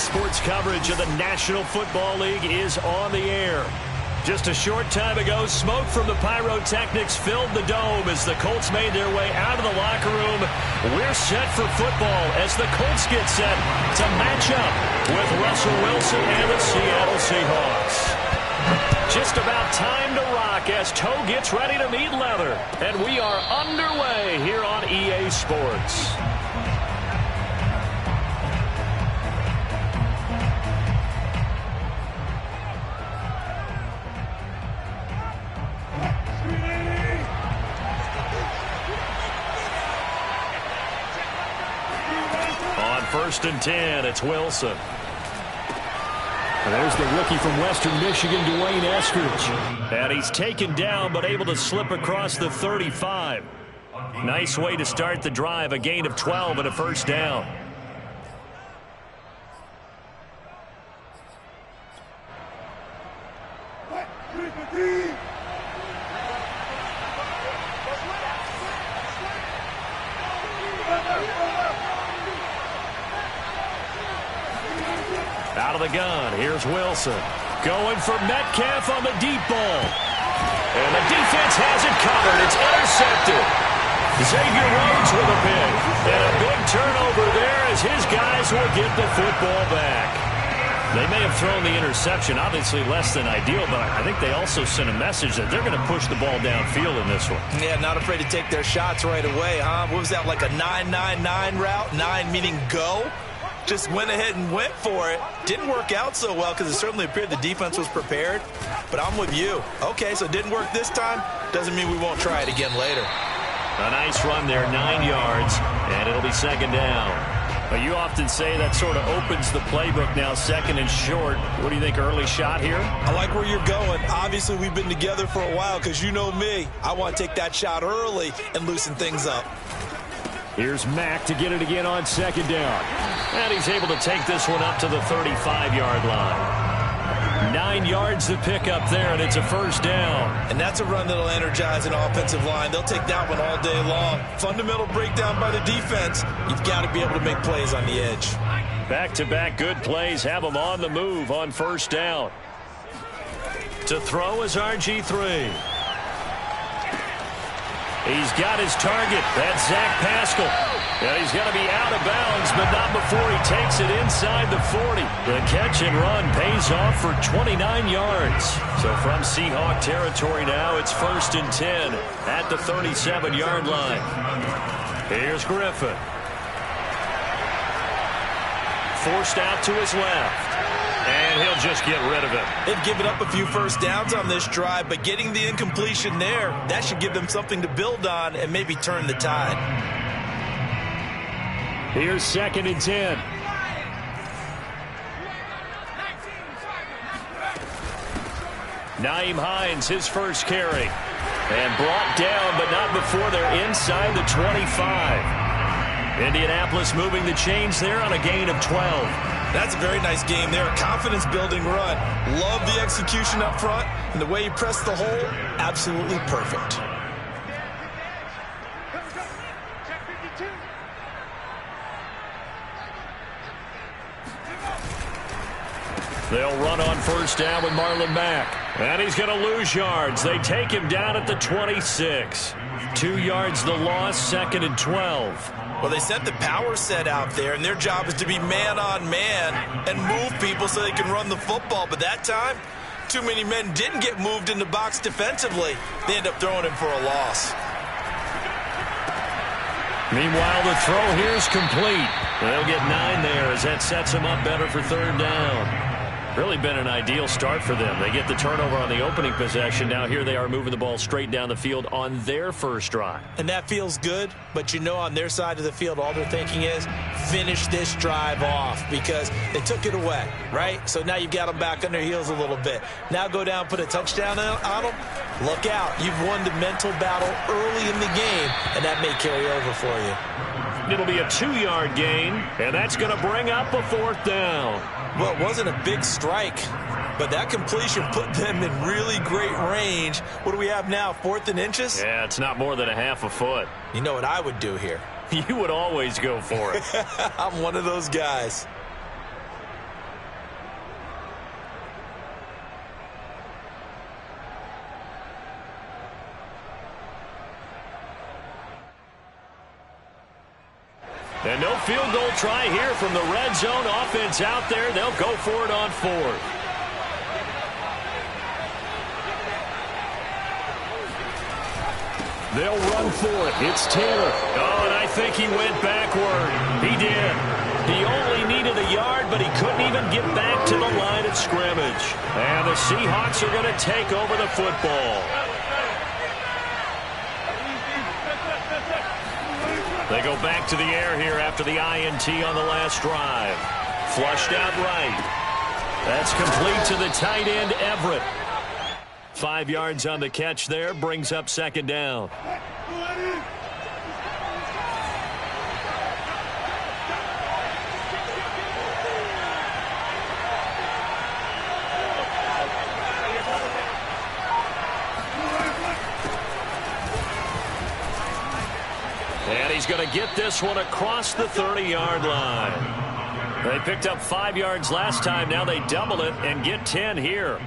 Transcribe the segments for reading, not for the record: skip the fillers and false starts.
Sports coverage of the National Football League is on the air. Just a short time ago, smoke from the pyrotechnics filled the dome as the Colts made their way out of the locker room. We're set for football as the Colts get set to match up with Russell Wilson and the Seattle Seahawks. Just about time to rock as toe gets ready to meet leather. And we are underway here on EA Sports. First and 10, it's Wilson. And there's the rookie from Western Michigan, Dwayne Eskridge. And he's taken down, but able to slip across the 35. Nice way to start the drive, a gain of 12 and a first down. Out of the gun, here's Wilson. Going for Metcalf on the deep ball. And the defense has it covered. It's intercepted. Xavier Rhodes with a pick. And a big turnover there as his guys will get the football back. They may have thrown the interception, obviously less than ideal, but I think they also sent a message that they're going to push the ball downfield in this one. Yeah, not afraid to take their shots right away, huh? What was that, like a 9-9-9 route? 9 meaning go? Just went ahead and went for it. Didn't work out so well because it certainly appeared the defense was prepared. But I'm with you. Okay, so it didn't work this time. Doesn't mean we won't try it again later. A nice run there, 9 yards, and it'll be second down. But you often say that sort of opens the playbook now, second and short. What do you think, early shot here? I like where you're going. Obviously, we've been together for a while because you know me. I want to take that shot early and loosen things up. Here's Mack to get it again on second down. And he's able to take this one up to the 35-yard line. 9 yards to pick up there, and it's a first down. And that's a run that'll energize an offensive line. They'll take that one all day long. Fundamental breakdown by the defense. You've got to be able to make plays on the edge. Back-to-back good plays have them on the move on first down. To throw is RG3. He's got his target. That's Zach Pascal. And he's going to be out of bounds, but not before he takes it inside the 40. The catch and run pays off for 29 yards. So from Seahawk territory now, it's first and 10 at the 37-yard line. Here's Griffin. Forced out to his left. And he'll just get rid of it. They've given up a few first downs on this drive, but getting the incompletion there, that should give them something to build on and maybe turn the tide. Here's second and 10. Nyheim Hines, his first carry. And brought down, but not before they're inside the 25. Indianapolis moving the chains there on a gain of 12. That's a very nice game there. Confidence-building run. Love the execution up front. And the way he pressed the hole, absolutely perfect. They'll run on first down with Marlon Mack. And he's going to lose yards. They take him down at the 26. 2 yards the loss, second and 12. Well, they sent the power set out there, and their job is to be man-on-man and move people so they can run the football. But that time, too many men didn't get moved in the box defensively. They end up throwing him for a loss. Meanwhile, the throw here is complete. They'll get 9 there as that sets them up better for third down. Really been an ideal start for them. They get the turnover on the opening possession. Now here they are moving the ball straight down the field on their first drive. And that feels good, but you know on their side of the field all they're thinking is finish this drive off because they took it away, right? So now you've got them back on their heels a little bit. Now go down, put a touchdown on them. Look out. You've won the mental battle early in the game, and that may carry over for you. It'll be a 2-yard gain, and that's going to bring up a fourth down. Well, it wasn't a big strike, but that completion put them in really great range. What do we have now, 4th and inches? Yeah, it's not more than a half a foot. You know what I would do here? You would always go for it. I'm one of those guys. And no field goal try here from the red zone. Offense out there. They'll go for it on 4th. They'll run for it. It's Taylor. Oh, and I think he went backward. He did. He only needed a yard, but he couldn't even get back to the line of scrimmage. And the Seahawks are going to take over the football. They go back to the air here after the INT on the last drive. Flushed out right. That's complete to the tight end, Everett. 5 yards on the catch there, brings up 2nd down. And he's going to get this one across the 30-yard line. They picked up 5 yards last time. Now they double it and get 10 here.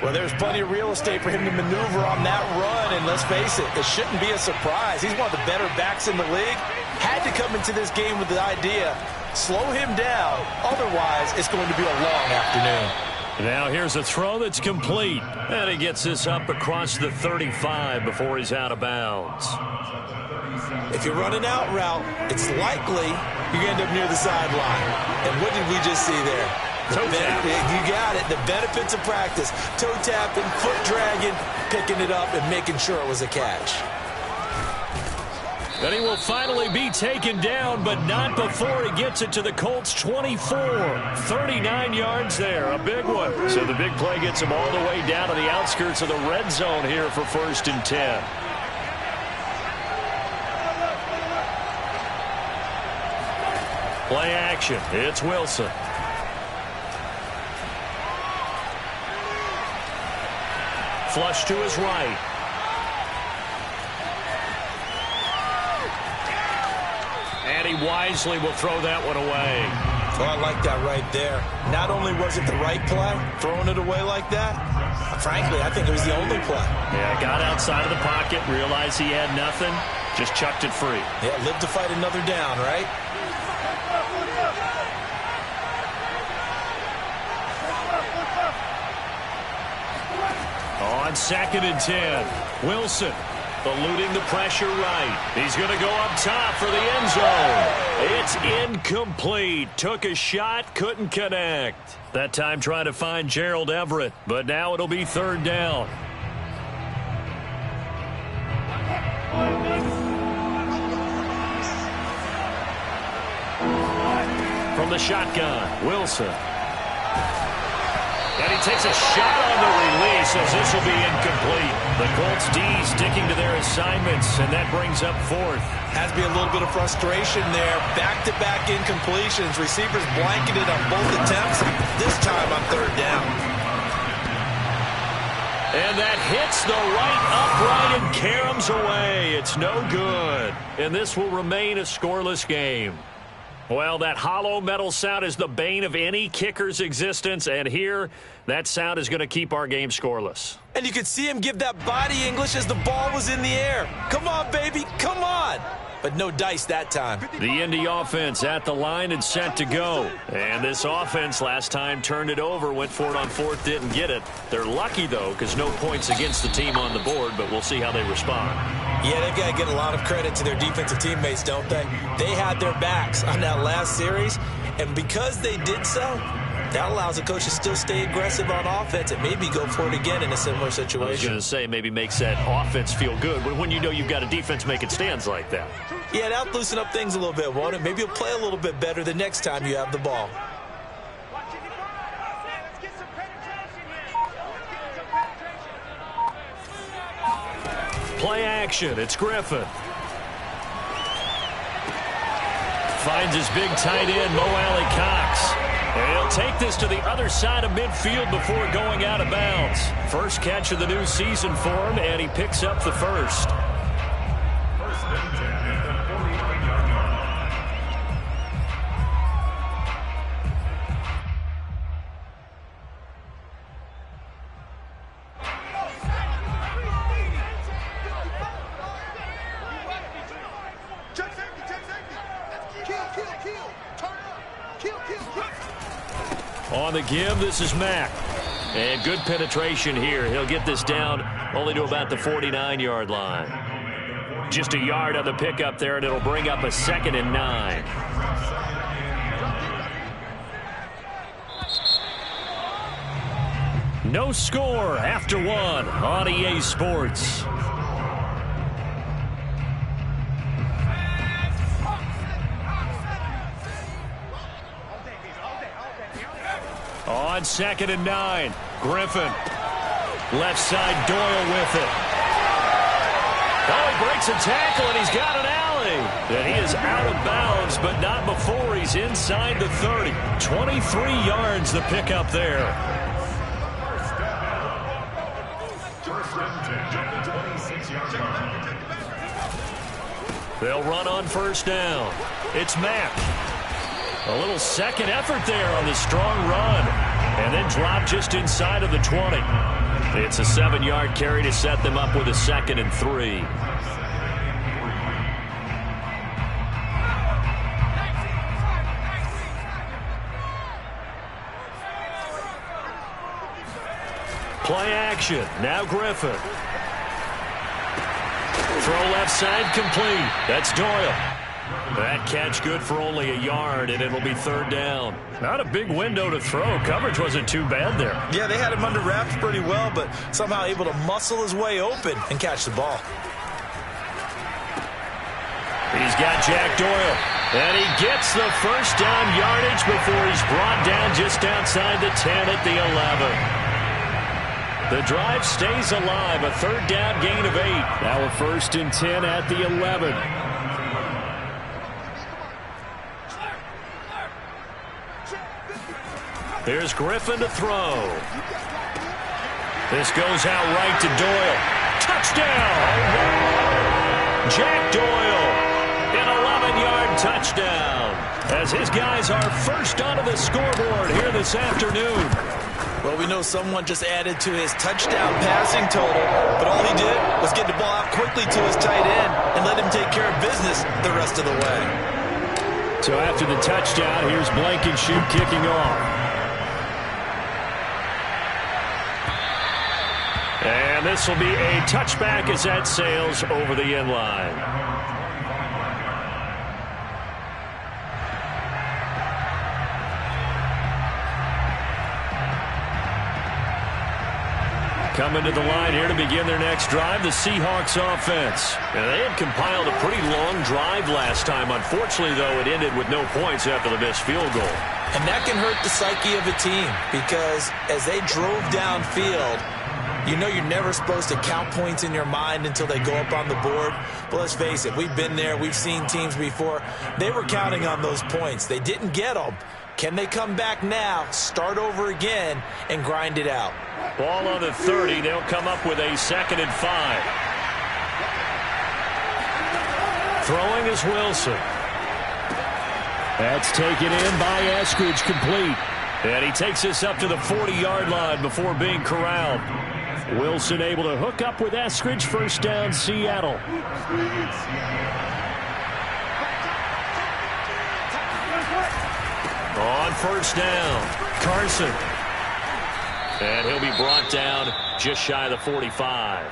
Well, there's plenty of real estate for him to maneuver on that run, and let's face it, it shouldn't be a surprise. He's one of the better backs in the league. Had to come into this game with the idea, slow him down, otherwise it's going to be a long afternoon. Now here's a throw that's complete, and he gets this up across the 35 before he's out of bounds. If you run an out route, it's likely you end up near the sideline. And what did we just see there? You got it. The benefits of practice. Toe tapping, foot dragging, picking it up, and making sure it was a catch. And he will finally be taken down, but not before he gets it to the Colts 24. 39 yards there, a big one. So the big play gets him all the way down to the outskirts of the red zone here for 1st and 10. Play action. It's Wilson. Flush to his right. And he wisely will throw that one away. Oh, I like that right there. Not only was it the right play, throwing it away like that, frankly, I think it was the only play. Yeah, got outside of the pocket, realized he had nothing, just chucked it free. Yeah, live to fight another down, right? On 2nd and 10, Wilson eluding the pressure right. He's going to go up top for the end zone. It's incomplete. Took a shot, couldn't connect. That time trying to find Gerald Everett, but now it'll be 3rd down. From the shotgun, Wilson. And he takes a shot on the release as this will be incomplete. The Colts D sticking to their assignments, and that brings up 4th. Has to be a little bit of frustration there. Back-to-back incompletions. Receivers blanketed on both attempts. This time on 3rd down. And that hits the right upright and caroms away. It's no good. And this will remain a scoreless game. Well, that hollow metal sound is the bane of any kicker's existence, and here, that sound is going to keep our game scoreless. And you could see him give that body English as the ball was in the air. Come on, baby, come on. But no dice that time. The Indy offense at the line and set to go. And this offense last time turned it over, went for it on 4th, didn't get it. They're lucky, though, because no points against the team on the board, but we'll see how they respond. Yeah, they've got to get a lot of credit to their defensive teammates, don't they? They had their backs on that last series, and because they did so, that allows the coach to still stay aggressive on offense and maybe go for it again in a similar situation. I was going to say, maybe makes that offense feel good when you know you've got a defense making stands like that. Yeah, that'll loosen up things a little bit, won't it? Maybe you'll play a little bit better the next time you have the ball. Play action. It's Griffin. Finds his big tight end, Mo Alley Cox. And he'll take this to the other side of midfield before going out of bounds. First catch of the new season for him, and he picks up the first. On the give, this is Mack. And good penetration here. He'll get this down only to about the 49-yard line. Just a yard on the pickup there, and it'll bring up a 2nd and 9. No score after 1 on EA Sports. On 2nd and 9, Griffin. Left side, Doyle with it. Oh, he breaks a tackle, and he's got an alley. And he is out of bounds, but not before he's inside the 30. 23 yards the pickup there. They'll run on 1st down. It's Mack. A little second effort there on the strong run. And then drop just inside of the 20. It's a 7-yard carry to set them up with a 2nd and 3. Play action. Now Griffin. Throw left side complete. That's Doyle. That catch good for only a yard, and it'll be 3rd down. Not a big window to throw. Coverage wasn't too bad there. Yeah, they had him under wraps pretty well, but somehow able to muscle his way open and catch the ball. He's got Jack Doyle, and he gets the 1st down yardage before he's brought down just outside the 10 at the 11. The drive stays alive, a 3rd down gain of 8. Now a 1st and 10 at the 11. Here's Griffin to throw. This goes out right to Doyle. Touchdown! Jack Doyle, an 11-yard touchdown, as his guys are first onto the scoreboard here this afternoon. Well, we know someone just added to his touchdown passing total, but all he did was get the ball out quickly to his tight end and let him take care of business the rest of the way. So after the touchdown, here's Blankenship kicking off. And this will be a touchback as that sails over the end line. Coming to the line here to begin their next drive, the Seahawks offense. And they had compiled a pretty long drive last time. Unfortunately, though, it ended with no points after the missed field goal. And that can hurt the psyche of a team because as they drove downfield, you know you're never supposed to count points in your mind until they go up on the board. But let's face it, we've been there. We've seen teams before. They were counting on those points. They didn't get them. Can they come back now, start over again, and grind it out? Ball on the 30. They'll come up with a 2nd and 5. Throwing is Wilson. That's taken in by Eskridge, complete. And he takes this up to the 40-yard line before being corralled. Wilson able to hook up with Eskridge. 1st down, Seattle. On 1st down, Carson. And he'll be brought down just shy of the 45.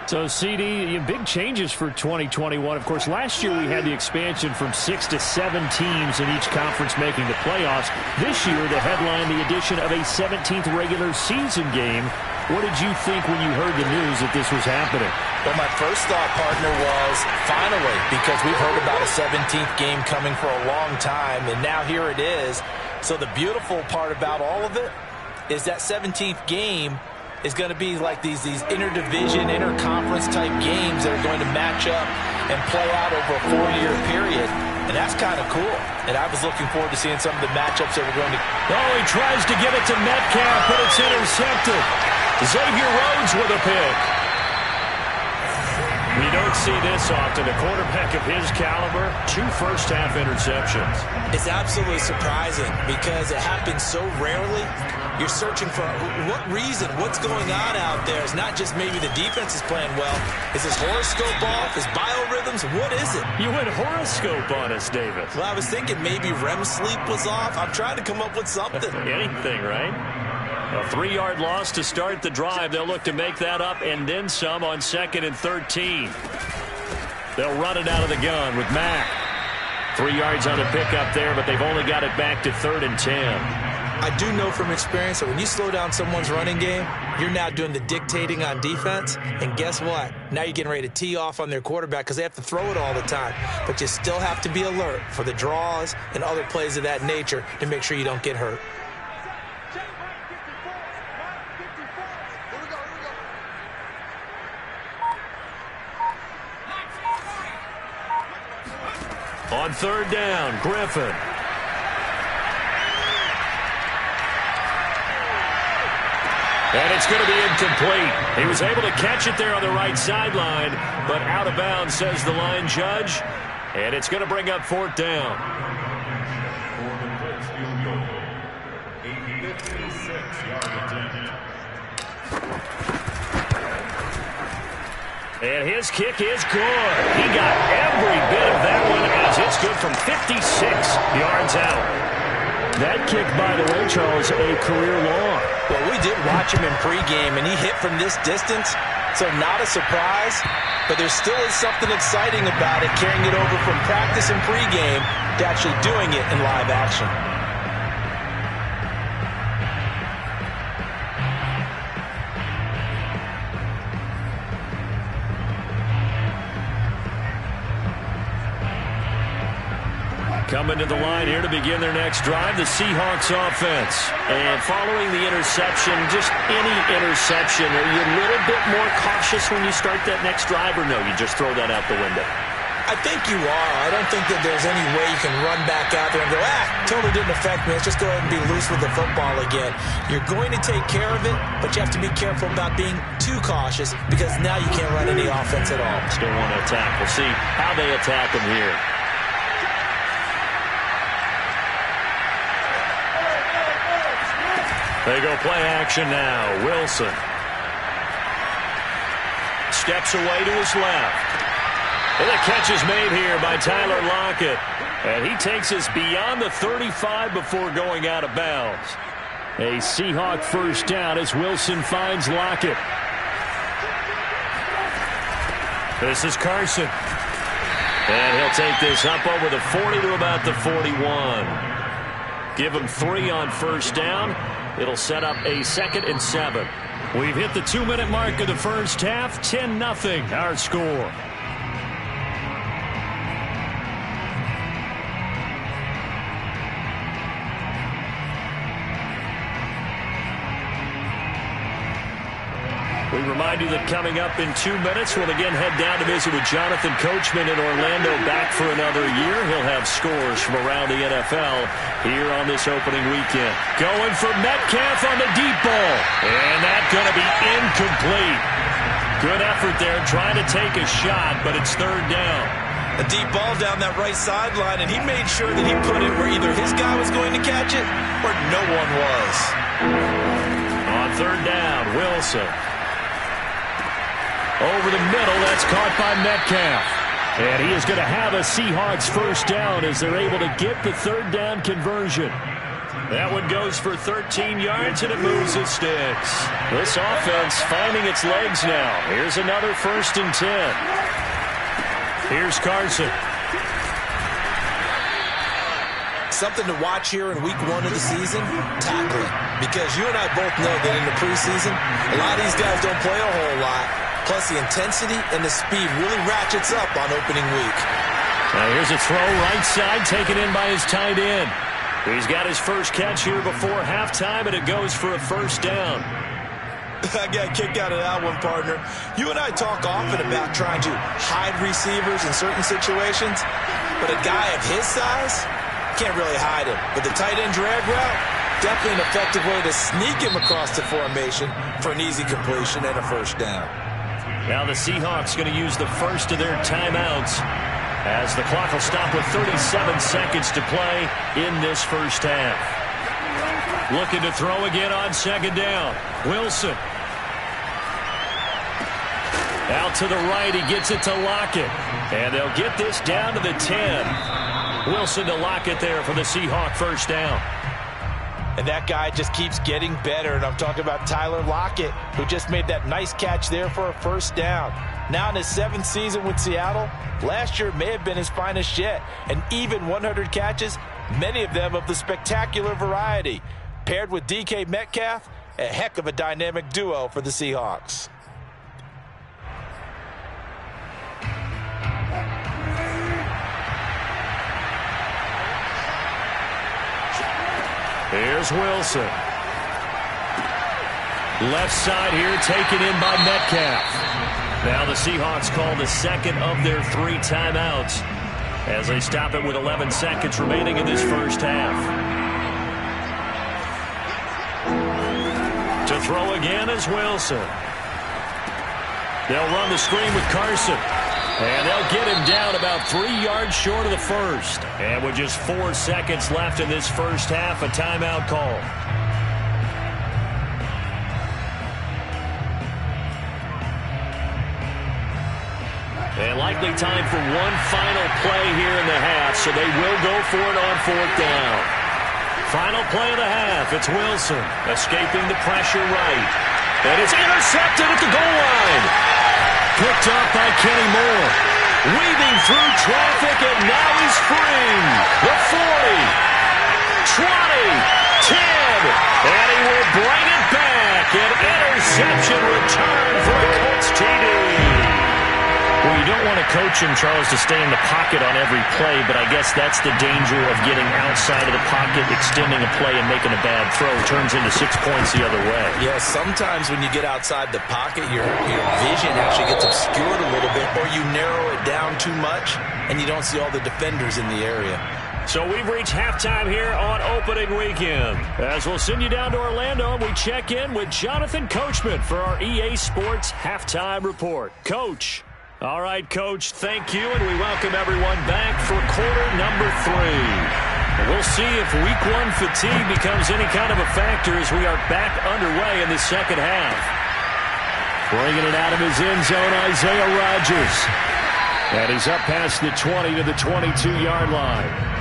So, CD, big changes for 2021. Of course, last year we had the expansion from 6 to 7 teams in each conference making the playoffs. This year, the headline, the addition of a 17th regular season game. What did you think when you heard the news that this was happening? Well, my first thought, partner, was finally, because we've heard about a 17th game coming for a long time, and now here it is. So the beautiful part about all of it is that 17th game is going to be like these interdivision, interconference type games that are going to match up and play out over a 4-year period. And that's kind of cool. And I was looking forward to seeing some of the matchups that we're going to... Oh, he tries to get it to Metcalf, but it's intercepted. Xavier Rhodes with a pick. The don't see this often. A quarterback of his caliber, 2 first-half interceptions. It's absolutely surprising because it happens so rarely. You're searching for what reason, what's going on out there. It's not just maybe the defense is playing well. Is his horoscope off? His biorhythms? What is it? You went horoscope on us, David. Well, I was thinking maybe REM sleep was off. I'm trying to come up with something. Anything, right? A 3-yard loss to start the drive. They'll look to make that up and then some on 2nd and 13. They'll run it out of the gun with Mack. 3 yards on the pickup there, but they've only got it back to 3rd and 10. I do know from experience that when you slow down someone's running game, you're now doing the dictating on defense. And guess what? Now you're getting ready to tee off on their quarterback because they have to throw it all the time. But you still have to be alert for the draws and other plays of that nature to make sure you don't get hurt. On 3rd down, Griffin. And it's going to be incomplete. He was able to catch it there on the right sideline, but out of bounds, says the line judge. And it's going to bring up 4th down. And his kick is good. He got every bit of that one as it's good from 56 yards out. That kick, by the way, Charles, a career long. Well, we did watch him in pregame, and he hit from this distance, so not a surprise. But there still is something exciting about it, carrying it over from practice and pregame to actually doing it in live action. Coming to the line here to begin their next drive, the Seahawks offense. And following the interception, just any interception, are you a little bit more cautious when you start that next drive, or no, you just throw that out the window? I think you are. I don't think that there's any way you can run back out there and go, totally didn't affect me. Let's just go ahead and be loose with the football again. You're going to take care of it, but you have to be careful about being too cautious because now you can't run any offense at all. Still want to attack. We'll see how they attack them here. They go play action now. Wilson steps away to his left. And the catch is made here by Tyler Lockett. And he takes us beyond the 35 before going out of bounds. A Seahawk first down as Wilson finds Lockett. This is Carson. And he'll take this up over the 40 to about the 41. Give him 3 on first down. It'll set up a 2nd and 7. We've hit the 2-minute mark of the first half. 10-0 our score. We remind you that coming up in 2 minutes, we'll again head down to visit with Jonathan Coachman in Orlando, back for another year. He'll have scores from around the NFL here on this opening weekend. Going for Metcalf on the deep ball. And that's going to be incomplete. Good effort there trying to take a shot, but it's 3rd down. A deep ball down that right sideline, and he made sure that he put it where either his guy was going to catch it or no one was. On 3rd down, Wilson. Over the middle, that's caught by Metcalf. And he is going to have a Seahawks first down as they're able to get the 3rd down conversion. That one goes for 13 yards, and it moves the sticks. This offense finding its legs now. Here's another 1st and 10. Here's Carson. Something to watch here in week 1 of the season, tackling. Because you and I both know that in the preseason, a lot of these guys don't play a whole lot. Plus, the intensity and the speed really ratchets up on opening week. Now here's a throw right side taken in by his tight end. He's got his first catch here before halftime, and it goes for a first down. I got a kick out of that one, partner. You and I talk often about trying to hide receivers in certain situations, but a guy of his size can't really hide him. But the tight end drag route, definitely an effective way to sneak him across the formation for an easy completion and a first down. Now the Seahawks going to use the first of their timeouts as the clock will stop with 37 seconds to play in this first half. Looking to throw again on second down. Wilson. Out to the right, he gets it to Lockett. And they'll get this down to the 10. Wilson to Lockett there for the Seahawk first down. And that guy just keeps getting better. And I'm talking about Tyler Lockett, who just made that nice catch there for a first down. Now in his 7th season with Seattle, last year may have been his finest yet. And even 100 catches, many of them of the spectacular variety. Paired with DK Metcalf, a heck of a dynamic duo for the Seahawks. Here's Wilson. Left side here taken in by Metcalf. Now the Seahawks call the second of their 3 timeouts as they stop it with 11 seconds remaining in this first half. To throw again is Wilson. They'll run the screen with Carson. And they'll get him down about 3 yards short of the first. And with just 4 seconds left in this first half, a timeout call. And likely time for one final play here in the half, so they will go for it on 4th down. Final play of the half. It's Wilson escaping the pressure right. And it's intercepted at the goal line. Picked up by Kenny Moore. Weaving through traffic, and now he's free. The 40, 20, 10, and he will bring it back. An interception return for a Colts TD. Well, you don't want to coach him, Charles, to stay in the pocket on every play, but I guess that's the danger of getting outside of the pocket, extending a play, and making a bad throw. Turns into 6 points the other way. Yeah, sometimes when you get outside the pocket, your vision actually gets obscured a little bit, or you narrow it down too much, and you don't see all the defenders in the area. So we've reached halftime here on opening weekend. As we'll send you down to Orlando, we check in with Jonathan Coachman for our EA Sports Halftime Report. Coach. All right, Coach, thank you, and we welcome everyone back for quarter number 3. We'll see if week 1 fatigue becomes any kind of a factor as we are back underway in the second half. Bringing it out of his end zone, Isaiah Rodgers. And he's up past the 20 to the 22-yard line.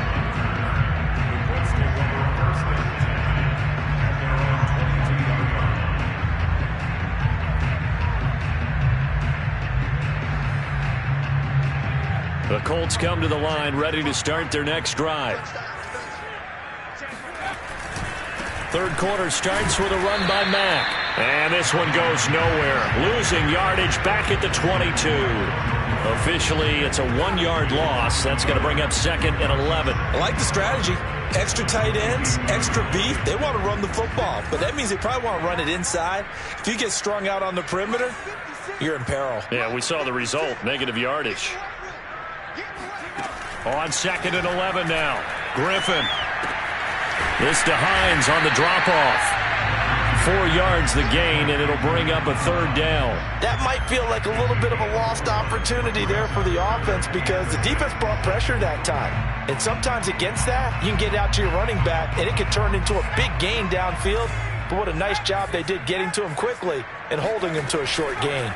The Colts come to the line, ready to start their next drive. Third quarter starts with a run by Mack. And this one goes nowhere. Losing yardage back at the 22. Officially, it's a 1-yard loss. That's going to bring up 2nd and 11. I like the strategy. Extra tight ends, extra beef. They want to run the football, but that means they probably want to run it inside. If you get strung out on the perimeter, you're in peril. Yeah, we saw the result. Negative yardage. On 2nd and 11 now. Griffin. This to Hines on the drop-off. 4 yards the gain, and it'll bring up a 3rd down. That might feel like a little bit of a lost opportunity there for the offense because the defense brought pressure that time. And sometimes against that, you can get out to your running back, and it can turn into a big gain downfield. But what a nice job they did getting to him quickly and holding him to a short gain.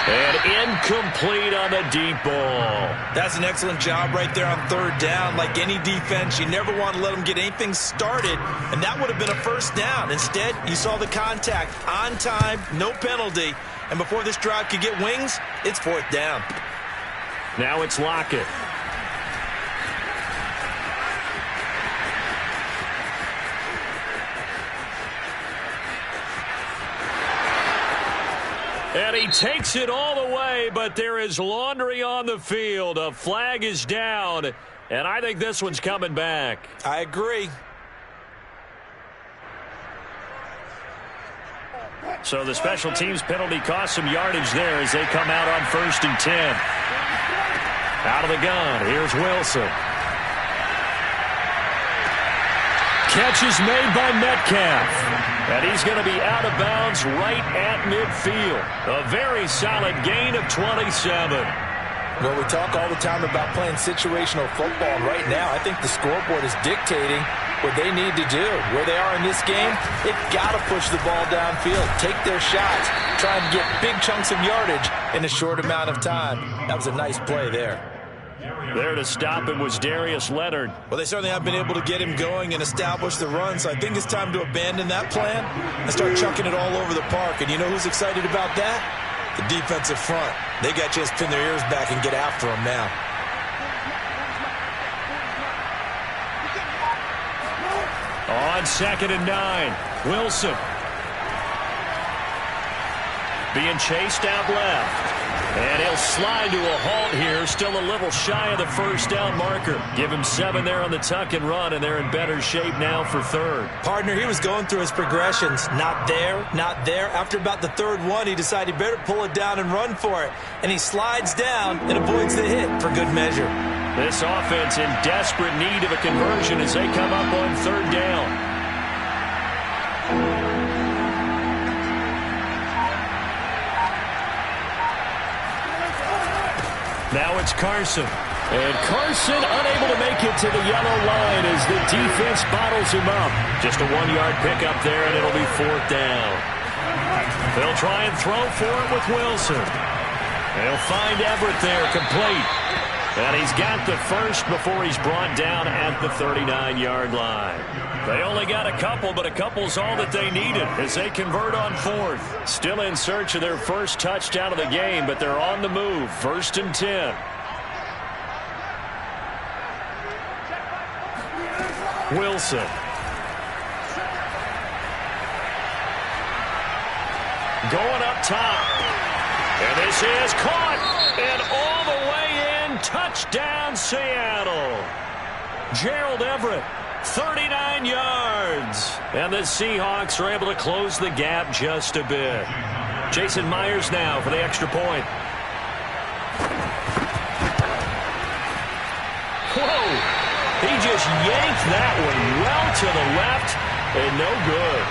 And incomplete on the deep ball. That's an excellent job right there on 3rd down. Like any defense, you never want to let them get anything started, and that would have been a 1st down. Instead, you saw the contact on time, no penalty, and before this drive could get wings, it's 4th down. Now it's Lockett. And he takes it all the way, but there is laundry on the field. A flag is down, and I think this one's coming back. I agree. So the special teams penalty cost some yardage there as they come out on 1st and 10. Out of the gun, here's Wilson. Catch is made by Metcalf. And he's going to be out of bounds right at midfield. A very solid gain of 27. Well, we talk all the time about playing situational football, and right now I think the scoreboard is dictating what they need to do. Where they are in this game, they've got to push the ball downfield, take their shots, try and get big chunks of yardage in a short amount of time. That was a nice play there. There to stop him was Darius Leonard. Well, they certainly have been able to get him going and establish the run, so I think it's time to abandon that plan and start chucking it all over the park. And you know who's excited about that? The defensive front. They got a chance to pin their ears back and get after him now. On 2nd and 9, Wilson. Being chased out left. And he'll slide to a halt here, still a little shy of the first down marker. Give him 7 there on the tuck and run, and they're in better shape now for 3rd. Partner, he was going through his progressions. Not there, not there. After about the 3rd one, he decided he better pull it down and run for it. And he slides down and avoids the hit for good measure. This offense in desperate need of a conversion as they come up on 3rd down. Now it's Carson. And Carson unable to make it to the yellow line as the defense bottles him up. Just a 1-yard pickup there, and it'll be 4th down. They'll try and throw for it with Wilson. They'll find Everett there, complete. And he's got the first before he's brought down at the 39-yard line. They only got a couple, but a couple's all that they needed as they convert on 4th. Still in search of their first touchdown of the game, but they're on the move. 1st and 10. Wilson. Going up top. And this is caught. And all the way in. Touchdown, Seattle. Gerald Everett. 39 yards. And the Seahawks are able to close the gap just a bit. Jason Myers now for the extra point. Whoa. He just yanked that one well to the left and no good.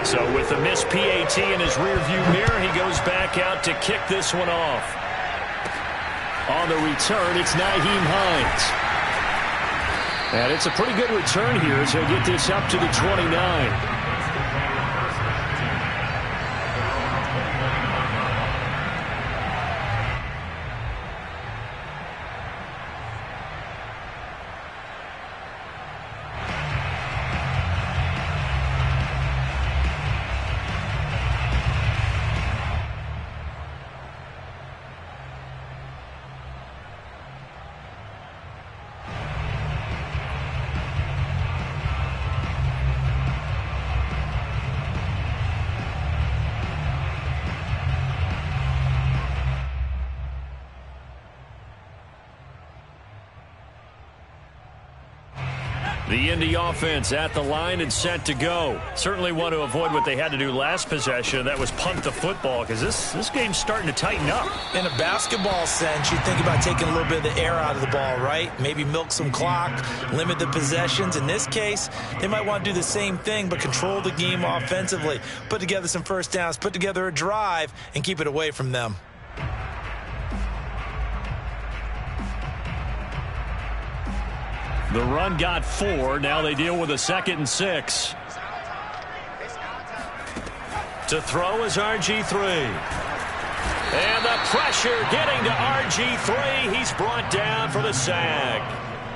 So with the missed PAT in his rearview mirror, he goes back out to kick this one off. On the return, it's Nyheim Hines. And it's a pretty good return here as he'll get this up to the 29. The Indy offense at the line and set to go. Certainly want to avoid what they had to do last possession. That was punt the football because this game's starting to tighten up. In a basketball sense, you think about taking a little bit of the air out of the ball, right? Maybe milk some clock, limit the possessions. In this case, they might want to do the same thing but control the game offensively. Put together some first downs, put together a drive, and keep it away from them. The run got 4. Now they deal with a 2nd and 6. To throw is RG3. And the pressure getting to RG3. He's brought down for the sack.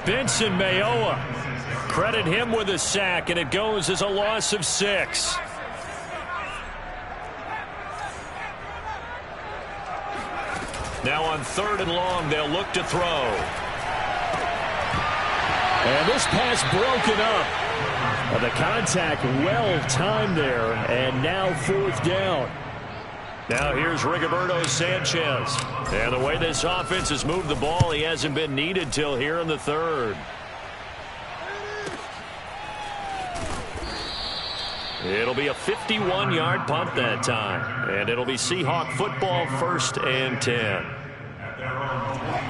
Benson Mayowa. Credit him with a sack, and it goes as a loss of 6. Now on 3rd and long, they'll look to throw. And this pass broken up. The contact well timed there, and now 4th down. Now here's Rigoberto Sanchez. And the way this offense has moved the ball, he hasn't been needed till here in the third. It'll be a 51-yard punt that time. And it'll be Seahawk football, 1st and 10.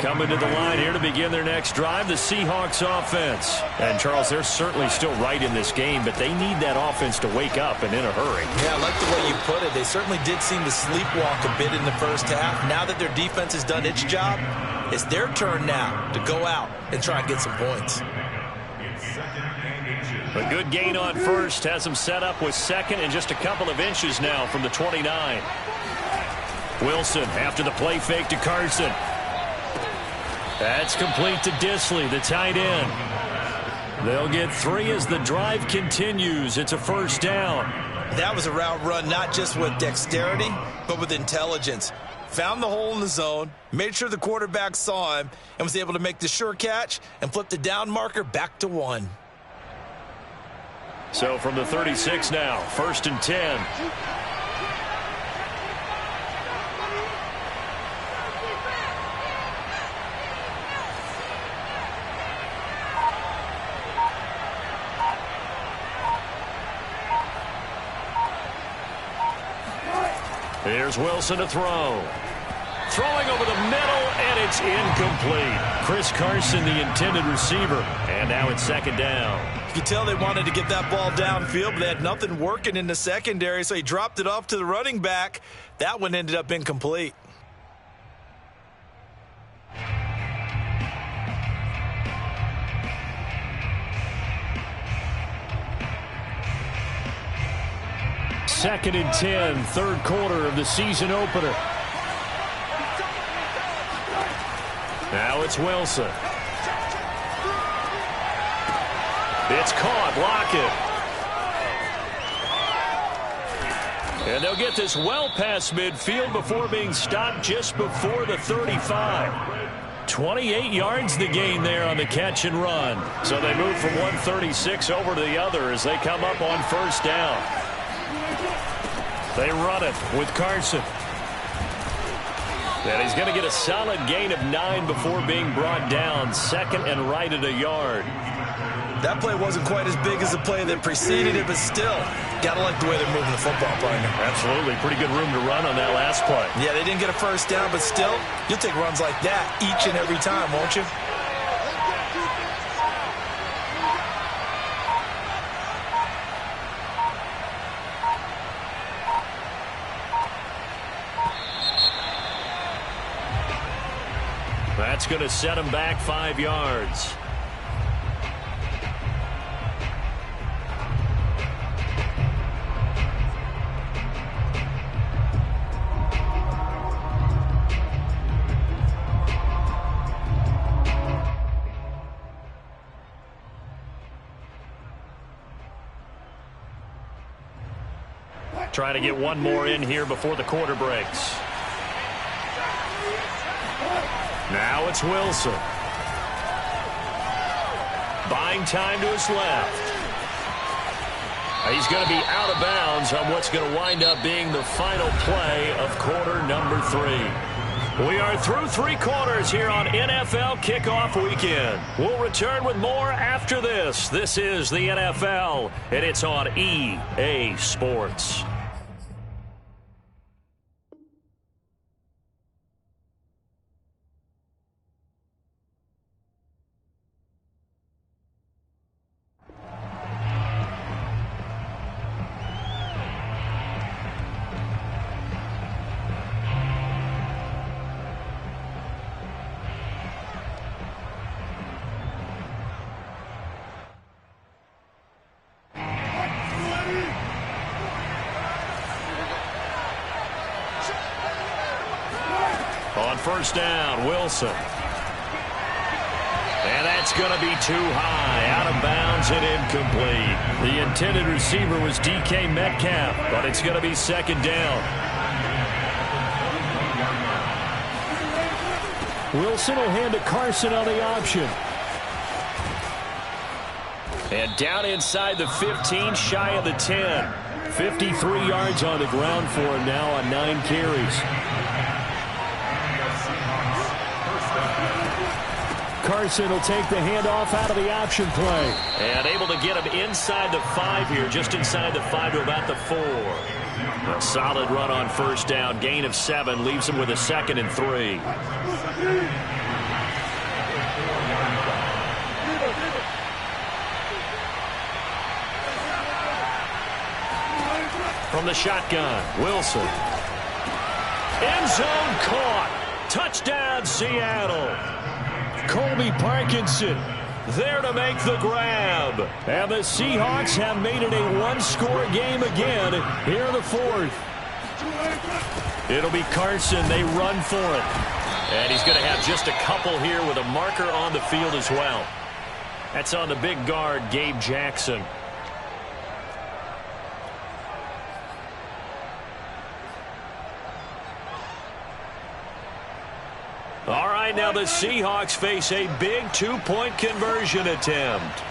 Coming to the line here to begin their next drive, the Seahawks offense. And, Charles, they're certainly still right in this game, but they need that offense to wake up and in a hurry. Yeah, I like the way you put it. They certainly did seem to sleepwalk a bit in the first half. Now that their defense has done its job, it's their turn now to go out and try and get some points. A good gain on first has them set up with second and just a couple of inches now from the 29. Wilson after the play fake to Carson. That's complete to Disley, the tight end. They'll get 3 as the drive continues. It's a 1st down. That was a route run not just with dexterity, but with intelligence. Found the hole in the zone, made sure the quarterback saw him, and was able to make the sure catch and flip the down marker back to 1. So from the 36 now, 1st and 10. Here's Wilson to throw. Throwing over the middle, and it's incomplete. Chris Carson, the intended receiver. And now it's 2nd down. You can tell they wanted to get that ball downfield, but they had nothing working in the secondary, so he dropped it off to the running back. That one ended up incomplete. Second and 10, 3rd quarter of the season opener. Now it's Wilson. It's caught. Lockett. And they'll get this well past midfield before being stopped just before the 35. 28 yards the gain there on the catch and run. So they move from 136 over to the other as they come up on 1st down. They run it with Carson. And he's going to get a solid gain of 9 before being brought down. 2nd and right at a yard. That play wasn't quite as big as the play that preceded it, but still, got to like the way they're moving the football, partner. Absolutely. Pretty good room to run on that last play. Yeah, they didn't get a 1st down, but still, you'll take runs like that each and every time, won't you? That's going to set him back 5 yards. Trying to get one more in here before the quarter breaks. Now it's Wilson. Buying time to his left. He's going to be out of bounds on what's going to wind up being the final play of quarter number 3. We are through 3 quarters here on NFL Kickoff Weekend. We'll return with more after this. This is the NFL, and it's on EA Sports. On 1st down, Wilson. And that's going to be too high, out of bounds and incomplete. The intended receiver was DK Metcalf, but it's going to be 2nd down. Wilson will hand to Carson on the option. And down inside the 15, shy of the 10. 53 yards on the ground for him now on 9 carries. Carson will take the handoff out of the option play. And able to get him inside the 5 here, just inside the 5 to about the 4. A solid run on first down. Gain of 7 leaves him with a 2nd and 3. From the shotgun, Wilson. End zone caught. Touchdown, Seattle. Colby Parkinson there to make the grab. And the Seahawks have made it a one-score game again here in the 4th. It'll be Carson. They run for it. And he's going to have just a couple here with a marker on the field as well. That's on the big guard, Gabe Jackson. All right, now the Seahawks face a big 2-point conversion attempt.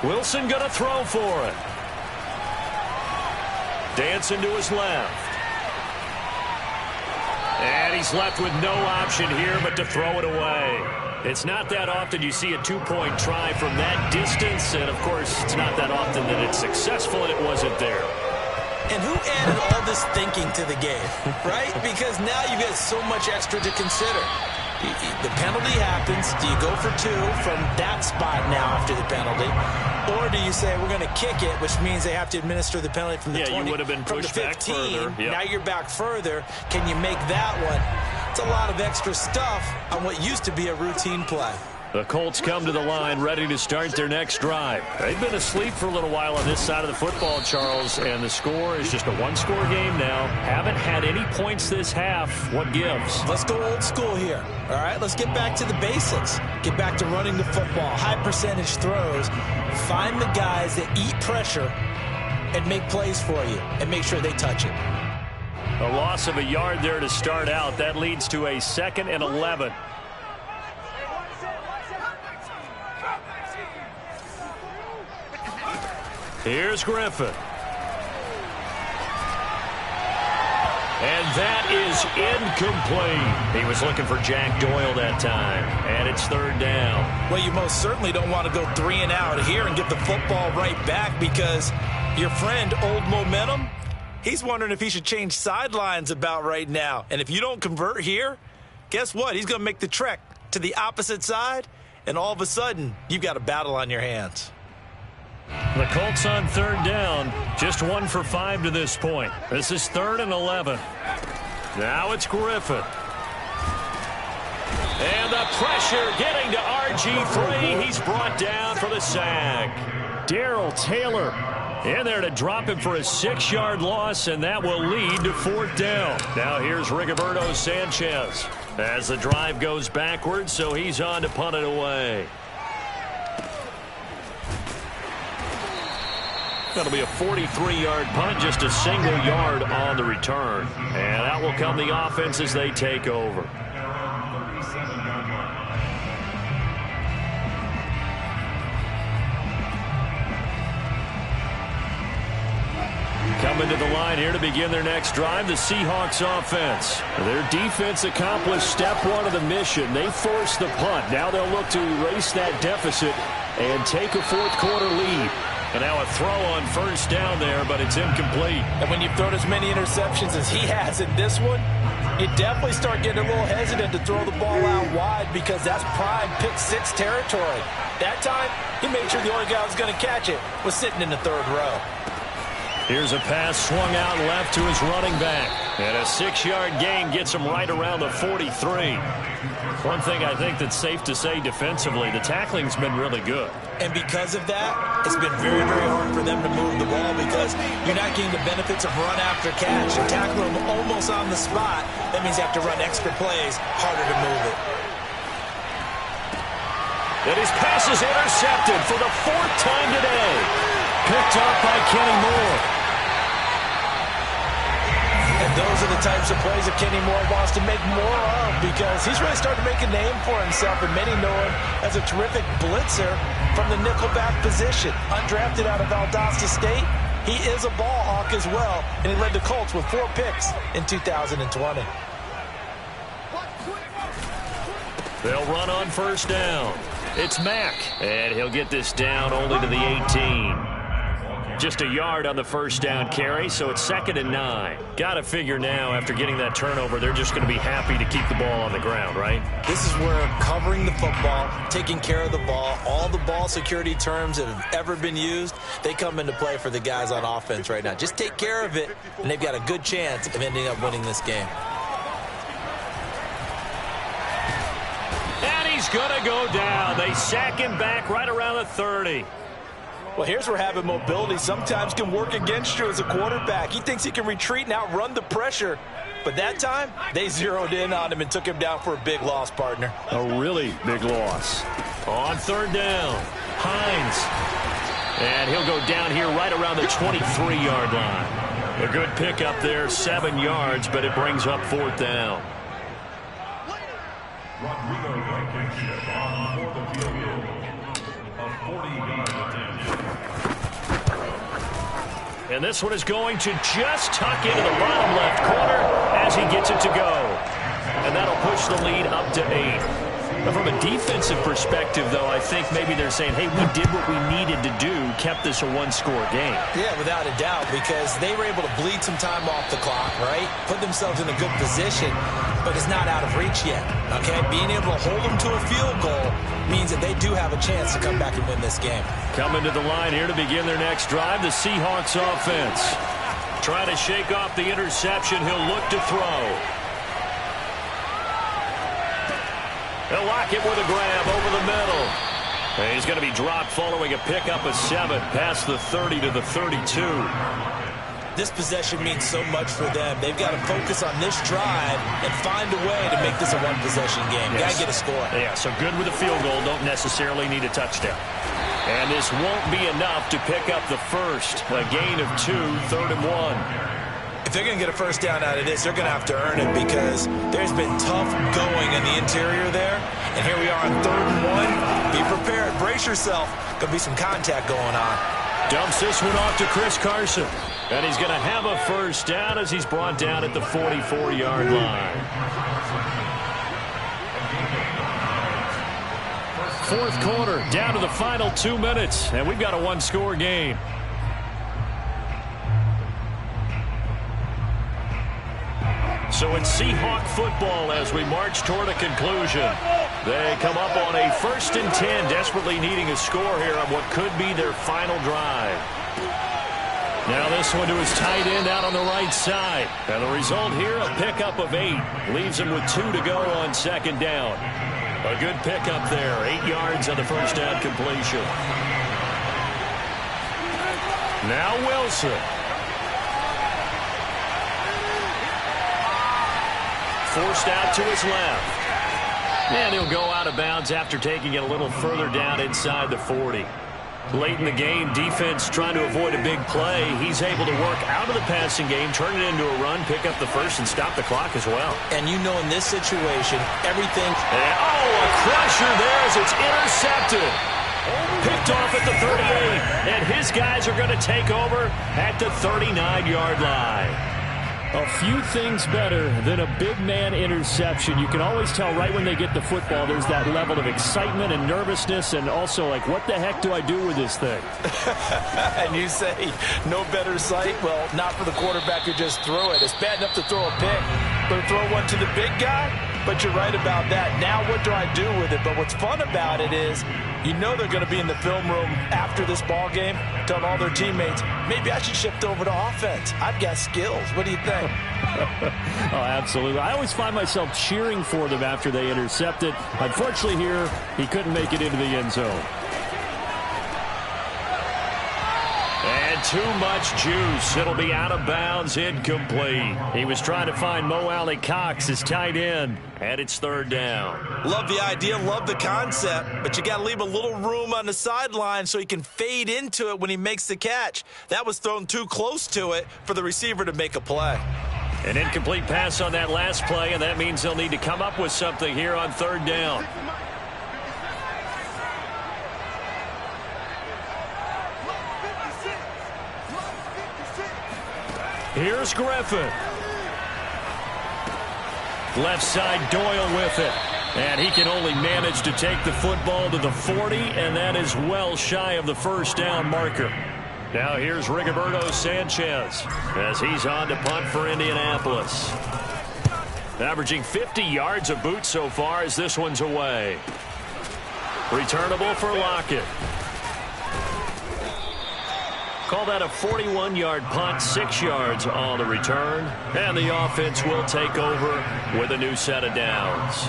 Wilson going to throw for it. Dancing to his left. And he's left with no option here but to throw it away. It's not that often you see a 2-point try from that distance, and of course it's not that often that it's successful, and it wasn't there. And who added all this thinking to the game, right? Because now you've got so much extra to consider. The penalty happens. Do you go for 2 from that spot now after the penalty? Or do you say we're going to kick it, which means they have to administer the penalty from the 20, you would have been pushed from the 15, back further. Yep. Now you're back further. Can you make that one? It's a lot of extra stuff on what used to be a routine play. The Colts come to the line ready to start their next drive. They've been asleep for a little while on this side of the football, Charles, and the score is just a one-score game now. Haven't had any points this half. What gives? Let's go old school here. All right, let's get back to the basics. Get back to running the football, high percentage throws. Find the guys that eat pressure and make plays for you and make sure they touch it. A loss of a yard there to start out. That leads to a 2nd and 11. Here's Griffin. And that is incomplete. He was looking for Jack Doyle that time. And it's 3rd down. Well, you most certainly don't want to go 3 and out here and get the football right back because your friend, Old Momentum, he's wondering if he should change sidelines about right now. And if you don't convert here, guess what? He's going to make the trek to the opposite side, and all of a sudden, you've got a battle on your hands. The Colts on 3rd down, just 1 for 5 to this point. This is 3rd and 11. Now it's Griffin. And the pressure getting to RG3. He's brought down for the sack. Darrell Taylor in there to drop him for a 6-yard loss, and that will lead to 4th down. Now here's Rigoberto Sanchez as the drive goes backwards, so he's on to punt it away. That'll be a 43-yard punt, just a single yard on the return. And out will come the offense as they take over. Coming to the line here to begin their next drive, the Seahawks offense. Their defense accomplished step 1 of the mission. They forced the punt. Now they'll look to erase that deficit and take a 4th quarter lead. And now a throw on 1st down there, but it's incomplete. And when you've thrown as many interceptions as he has in this one, you definitely start getting a little hesitant to throw the ball out wide because that's prime pick 6 territory. That time, he made sure the only guy who was going to catch it was sitting in the 3rd row. Here's a pass swung out left to his running back. And a 6-yard gain gets him right around the 43. One thing I think that's safe to say defensively, the tackling's been really good. And because of that, it's been very, very hard for them to move the ball because you're not getting the benefits of run after catch. You're tackling them almost on the spot. That means you have to run extra plays, harder to move it. And his pass is intercepted for the 4th time today. Picked up by Kenny Moore. And Those are the types of plays that Kenny Moore wants to make more of because he's really starting to make a name for himself, and many know him as a terrific blitzer from the nickelback position. Undrafted out of Valdosta State, he is a ball hawk as well, and he led the Colts with 4 picks in 2020. They'll run on first down. It's Mack, and he'll get this down only to the 18. Just a yard on the first down carry, so it's 2nd and 9. Got to figure now, after getting that turnover, they're just going to be happy to keep the ball on the ground, right? This is where covering the football, taking care of the ball, all the ball security terms that have ever been used, they come into play for the guys on offense right now. Just take care of it, and they've got a good chance of ending up winning this game. And he's going to go down. They sack him back right around the 30. Well, here's where having mobility sometimes can work against you as a quarterback. He thinks he can retreat and outrun the pressure. But that time, they zeroed in on him and took him down for a big loss, partner. A really big loss. On 3rd down, Hines. And he'll go down here right around the 23-yard line. A good pickup there, 7 yards, but it brings up 4th down. Rodrigo Blankenship on 4th field goal of 40-yard attempt. And this one is going to just tuck into the bottom left corner as he gets it to go. And that'll push the lead up to 8. Now, from a defensive perspective, though, I think maybe they're saying, hey, we did what we needed to do, kept this a 1-score game. Yeah, without a doubt, because they were able to bleed some time off the clock, right? Put themselves in a good position, but it's not out of reach yet, okay? Being able to hold them to a field goal means that they do have a chance to come back and win this game. Coming to the line here to begin their next drive, the Seahawks offense. Trying to shake off the interception, he'll look to throw. They'll lock it with a grab over the middle. And he's going to be dropped following a pickup of 7 past the 30 to the 32. This possession means so much for them. They've got to focus on this drive and find a way to make this a one-possession game. Yes. Got to get a score. Yeah, so good with a field goal. Don't necessarily need a touchdown. And this won't be enough to pick up the first. A gain of 2, 3rd and 1. If they're going to get a first down out of this, they're going to have to earn it because there's been tough going in the interior there. And here we are on 3rd and 1. Be prepared. Brace yourself. Going to be some contact going on. Dumps this one off to Chris Carson. And he's going to have a first down as he's brought down at the 44-yard line. 4th quarter, down to the final 2 minutes. And we've got a 1-score game. So it's Seahawk football as we march toward a conclusion. They come up on a 1st and 10, desperately needing a score here on what could be their final drive. Now this one to his tight end out on the right side. And the result here, a pickup of 8. Leaves him with 2 to go on 2nd down. A good pickup there, 8 yards on the first down completion. Now Wilson. Forced out to his left. And he'll go out of bounds after taking it a little further down inside the 40. Late in the game, defense trying to avoid a big play. He's able to work out of the passing game, turn it into a run, pick up the first, and stop the clock as well. And you know in this situation, everything... And, a crusher there as it's intercepted. Picked off at the 38. And his guys are going to take over at the 39-yard line. A few things better than a big man interception. You can always tell right when they get the football, there's that level of excitement and nervousness, and also like, what the heck do I do with this thing? And you say, no better sight? Well, not for the quarterback who just threw it. It's bad enough to throw a pick, but to throw one to the big guy? But you're right about that. Now what do I do with it? But what's fun about it is, you know they're going to be in the film room after this ball game, telling all their teammates, maybe I should shift over to offense. I've got skills. What do you think? Oh, absolutely. I always find myself cheering for them after they intercept it. Unfortunately here, he couldn't make it into the end zone. And too much juice. It'll be out of bounds, incomplete. He was trying to find Mo Alley Cox, his tight end, and it's 3rd down. Love the idea, love the concept, but you got to leave a little room on the sideline so he can fade into it when he makes the catch. That was thrown too close to it for the receiver to make a play. An incomplete pass on that last play, and that means they'll need to come up with something here on third down. Here's Griffin. Left side, Doyle with it. And he can only manage to take the football to the 40, and that is well shy of the first down marker. Now here's Rigoberto Sanchez as he's on to punt for Indianapolis. Averaging 50 yards a boot so far as this one's away. Returnable for Lockett. Call that a 41-yard punt, 6 yards on the return. And the offense will take over with a new set of downs.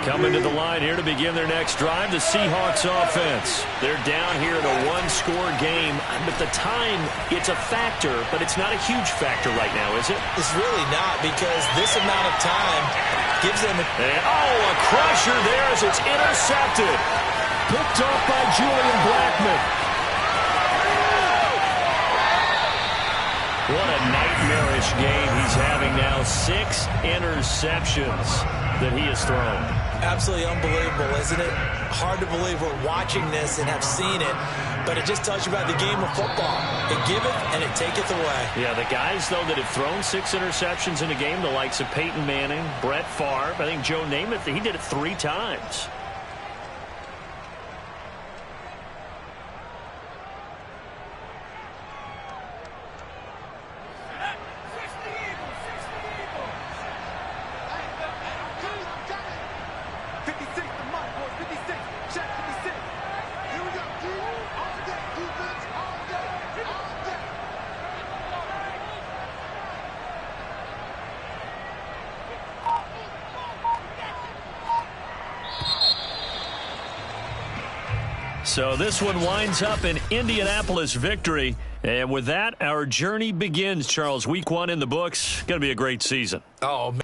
Coming to the line here to begin their next drive, the Seahawks offense. They're down here in a one-score game. At the time, it's a factor, but it's not a huge factor right now, is it? It's really not, because this amount of time gives them a crusher there as it's intercepted. Picked off by Julian Blackmon. What a nightmarish game he's having now. 6 interceptions that he has thrown. Absolutely unbelievable, isn't it? Hard to believe we're watching this and have seen it, but it just tells you about the game of football. It giveth and it taketh away. Yeah, the guys, though, that have thrown 6 interceptions in a game, the likes of Peyton Manning, Brett Favre, I think Joe Namath, he did it 3 times. So this one winds up in Indianapolis victory. And with that, our journey begins, Charles. Week 1 in the books. Going to be a great season. Oh, man.